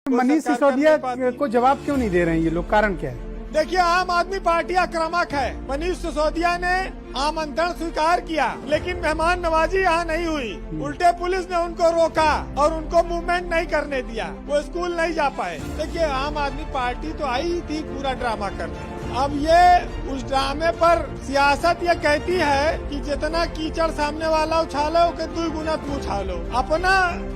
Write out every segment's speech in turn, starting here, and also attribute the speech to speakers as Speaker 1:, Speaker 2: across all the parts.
Speaker 1: मनीष सिसोदिया को जवाब क्यों नहीं दे रहे हैं ये लोग, कारण क्या है?
Speaker 2: देखिए, आम आदमी पार्टी आक्रामक है। मनीष सिसोदिया ने आमंत्रण स्वीकार किया, लेकिन मेहमान नवाजी यहाँ नहीं हुई। उल्टे पुलिस ने उनको रोका और उनको मूवमेंट नहीं करने दिया, वो स्कूल नहीं जा पाए। देखिए, आम आदमी पार्टी तो आई थी पूरा ड्रामा करने। अब ये उस ड्रामे पर सियासत ये कहती है कि जितना कीचड़ सामने वाला उछालो के 2 गुना तुम उछालो, अपना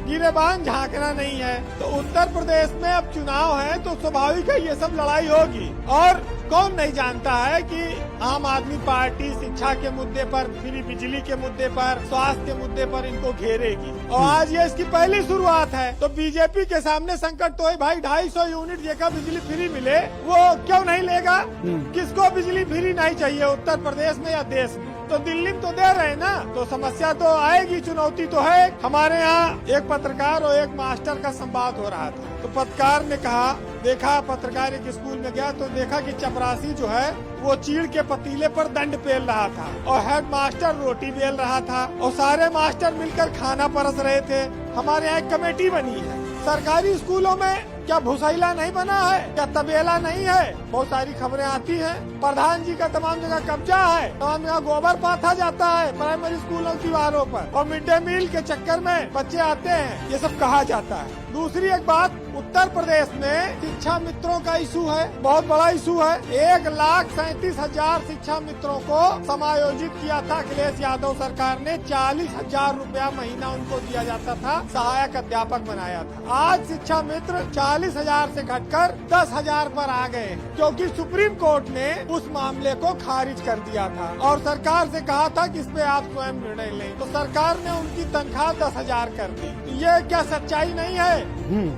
Speaker 2: गिरेबान झांकना नहीं है। तो उत्तर प्रदेश में अब चुनाव है तो स्वाभाविक है ये सब लड़ाई होगी। और कौन नहीं जानता है कि आम आदमी पार्टी शिक्षा के मुद्दे पर, फ्री बिजली के मुद्दे पर, स्वास्थ्य के मुद्दे पर इनको घेरेगी। और आज ये इसकी पहली शुरुआत है। तो बीजेपी के सामने संकट तो है भाई, 250 यूनिट जेका बिजली फ्री मिले वो क्यों नहीं लेगा? किसको बिजली फ्री नहीं चाहिए उत्तर प्रदेश में या देश में? तो दिल्ली में तो दे रहे हैं ना, तो समस्या तो आएगी, चुनौती तो है। हमारे यहाँ एक पत्रकार और एक मास्टर का संवाद हो रहा था, तो पत्रकार ने कहा, देखा, पत्रकार एक स्कूल में गया तो देखा कि चपरासी जो है वो चीड़ के पतीले पर दंड पेल रहा था और हेड मास्टर रोटी बेल रहा था और सारे मास्टर मिलकर खाना परस रहे थे। हमारे यहाँ एक कमेटी बनी है। सरकारी स्कूलों में क्या भूसैला नहीं बना है? क्या तबेला नहीं है? बहुत सारी खबरें आती हैं। प्रधान जी का तमाम जगह कब्जा है, तमाम जगह गोबर पाथा जाता है प्राइमरी स्कूलों की दीवारों पर, और मिड डे मील के चक्कर में बच्चे आते हैं, ये सब कहा जाता है। दूसरी एक बात, उत्तर प्रदेश में शिक्षा मित्रों का इशू है, बहुत बड़ा इशू है। 1,37,000 शिक्षा मित्रों को समायोजित किया था अखिलेश यादव सरकार ने। 40,000 रुपया महीना उनको दिया जाता था, सहायक अध्यापक बनाया था। आज शिक्षा मित्र 40,000 से घटकर 10,000 पर आ गए, क्योंकि सुप्रीम कोर्ट ने उस मामले को खारिज कर दिया था और सरकार से कहा था कि इस पे आप स्वयं निर्णय लें। तो सरकार ने उनकी तनख्वाह 10,000 कर दी। ये क्या सच्चाई नहीं है?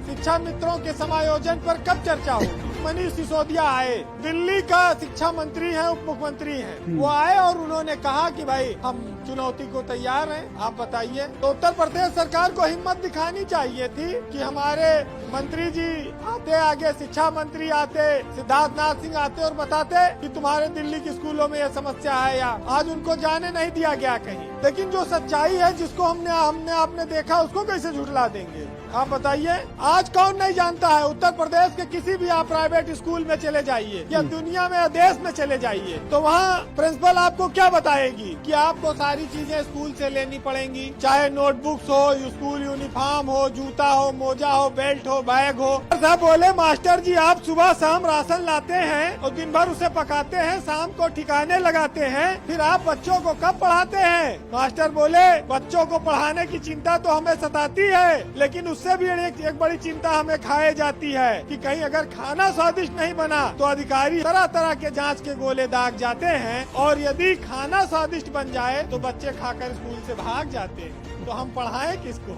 Speaker 2: शिक्षा मित्रों के समायोजन पर कब चर्चा होगी? मनीष सिसोदिया आए, दिल्ली का शिक्षा मंत्री है, उप मुख्यमंत्री है, वो आए और उन्होंने कहा कि भाई हम चुनौती को तैयार हैं, आप बताइए। तो उत्तर प्रदेश सरकार को हिम्मत दिखानी चाहिए थी कि हमारे मंत्री जी आते, आगे शिक्षा मंत्री आते, सिद्धार्थ नाथ सिंह आते और बताते कि तुम्हारे दिल्ली के स्कूलों में यह समस्या है। या आज उनको जाने नहीं दिया गया कहीं। लेकिन जो सच्चाई है, जिसको हमने आपने देखा, उसको कैसे झुठला देंगे? आप बताइए। आज कौन नहीं जानता है? उत्तर प्रदेश के किसी भी आप प्राइवेट स्कूल में चले जाइए या दुनिया में या देश में चले जाइए, तो वहाँ प्रिंसिपल आपको क्या बताएगी कि आपको सारी चीजें स्कूल से लेनी पड़ेंगी, चाहे नोटबुक्स हो, स्कूल यूनिफॉर्म हो, जूता हो, मोजा हो, बेल्ट हो, बैग हो। सब बोले मास्टर जी आप सुबह शाम राशन लाते हैं और दिन भर उसे पकाते हैं, शाम को ठिकाने लगाते हैं, फिर आप बच्चों को कब पढ़ाते हैं? मास्टर बोले बच्चों को पढ़ाने की चिंता तो हमें सताती है, लेकिन उससे भी एक बड़ी चिंता हमें खाए जाती है कि कहीं अगर खाना स्वादिष्ट नहीं बना तो अधिकारी तरह तरह के जांच के गोले दाग जाते हैं, और यदि खाना स्वादिष्ट बन जाए तो बच्चे खाकर स्कूल से भाग जाते हैं। तो हम पढ़ाएं किसको?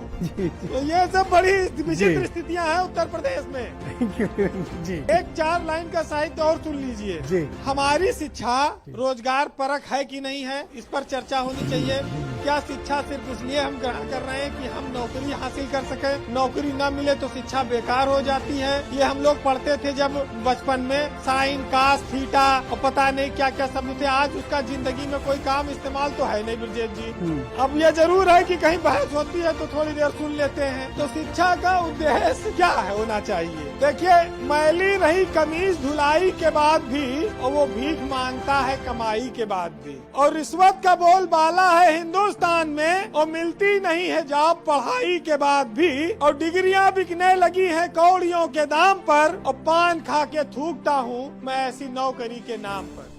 Speaker 2: तो ये सब बड़ी विचित्र स्थितियां हैं उत्तर प्रदेश में।
Speaker 1: जी।
Speaker 2: एक 4 लाइन का साहित्य और सुन लीजिए। हमारी शिक्षा रोजगार परक है कि नहीं है, इस पर चर्चा होनी चाहिए। क्या शिक्षा सिर्फ इसलिए हम ग्रहण कर रहे हैं कि हम नौकरी हासिल कर सके? नौकरी न मिले तो शिक्षा बेकार हो जाती है। ये हम लोग पढ़ते थे जब बचपन में, साइन, कास, थीटा और पता नहीं क्या क्या शब्द थे। आज उसका जिंदगी में कोई काम इस्तेमाल तो है नहीं ब्रजेश जी। अब ये जरूर है कि कहीं बहस होती है तो थोड़ी देर सुन लेते हैं। तो शिक्षा का उद्देश्य क्या होना चाहिए? देखिए, मैली रही कमीज धुलाई के बाद भी और वो भीख मांगता है कमाई के बाद भी, और रिश्वत का बोलबाला है हिंदुस्तान में, और मिलती नहीं है जॉब पढ़ाई के बाद भी, और डिग्रियां बिकने लगी हैं कौड़ियों के दाम पर, और पान खा के थूकता हूँ मैं ऐसी नौकरी के नाम पर।